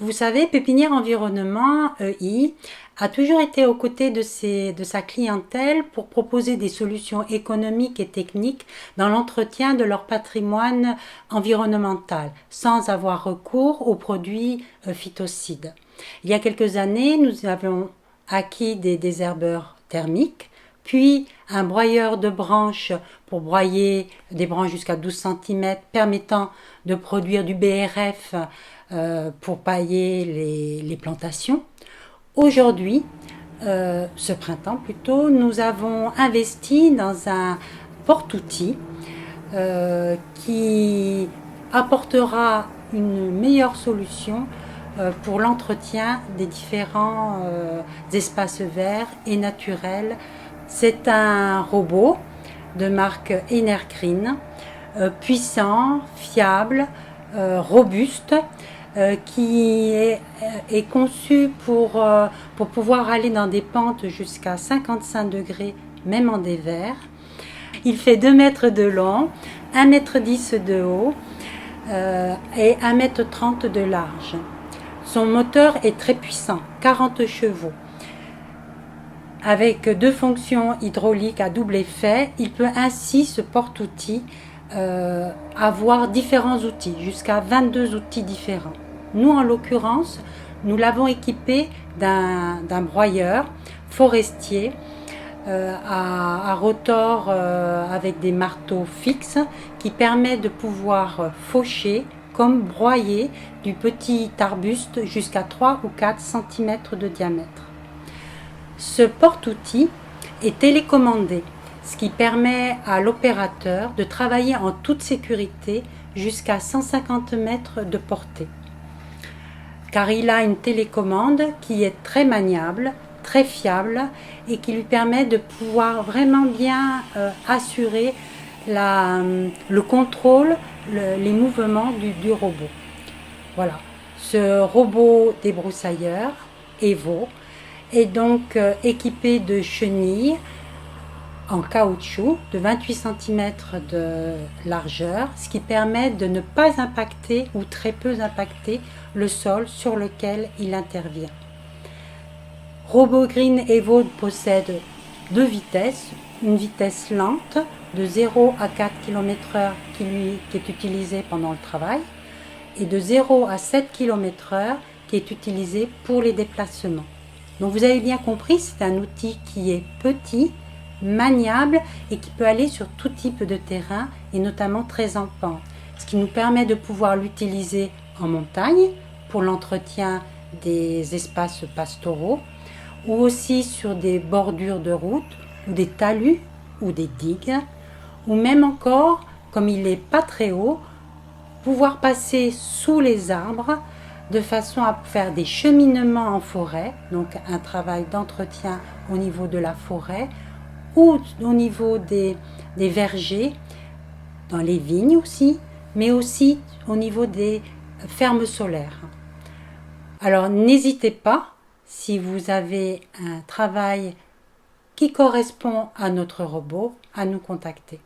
Vous savez, Pépinière Environnement, EI, a toujours été aux côtés de sa clientèle pour proposer des solutions économiques et techniques dans l'entretien de leur patrimoine environnemental, sans avoir recours aux produits phytocides. Il y a quelques années, nous avons acquis des désherbeurs thermiques, puis un broyeur de branches pour broyer des branches jusqu'à 12 cm, permettant de produire du BRF pour pailler les plantations. Aujourd'hui, ce printemps plutôt, nous avons investi dans un porte-outils qui apportera une meilleure solution pour l'entretien des différents espaces verts et naturels. C'est un robot de marque Energreen, puissant, fiable, robuste, qui est conçu pour pouvoir aller dans des pentes jusqu'à 55 degrés, même en dévers. Il fait 2 mètres de long, 1,10 m de haut et 1,30 m de large. Son moteur est très puissant, 40 chevaux. Avec 2 fonctions hydrauliques à double effet, il peut ainsi, ce porte-outils, avoir différents outils, jusqu'à 22 outils différents. Nous, en l'occurrence, nous l'avons équipé d'un broyeur forestier à rotor avec des marteaux fixes qui permet de pouvoir faucher comme broyer du petit arbuste jusqu'à 3 ou 4 cm de diamètre. Ce porte-outils est télécommandé, ce qui permet à l'opérateur de travailler en toute sécurité jusqu'à 150 mètres de portée. Car il a une télécommande qui est très maniable, très fiable et qui lui permet de pouvoir vraiment bien assurer le contrôle, les mouvements du robot. Voilà. Ce robot débroussailleur, Evo, est donc équipé de chenilles en caoutchouc de 28 cm de largeur, ce qui permet de ne pas impacter ou très peu impacter le sol sur lequel il intervient. RoboGreen Evo possède 2 vitesses, une vitesse lente de 0 à 4 km/h qui est utilisée pendant le travail et de 0 à 7 km/h qui est utilisée pour les déplacements. Donc vous avez bien compris, c'est un outil qui est petit, maniable et qui peut aller sur tout type de terrain et notamment très en pente, ce qui nous permet de pouvoir l'utiliser en montagne pour l'entretien des espaces pastoraux ou aussi sur des bordures de route ou des talus ou des digues ou même encore, comme il n'est pas très haut, pouvoir passer sous les arbres de façon à faire des cheminements en forêt, donc un travail d'entretien au niveau de la forêt ou au niveau des vergers, dans les vignes aussi, mais aussi au niveau des fermes solaires. Alors n'hésitez pas, si vous avez un travail qui correspond à notre robot, à nous contacter.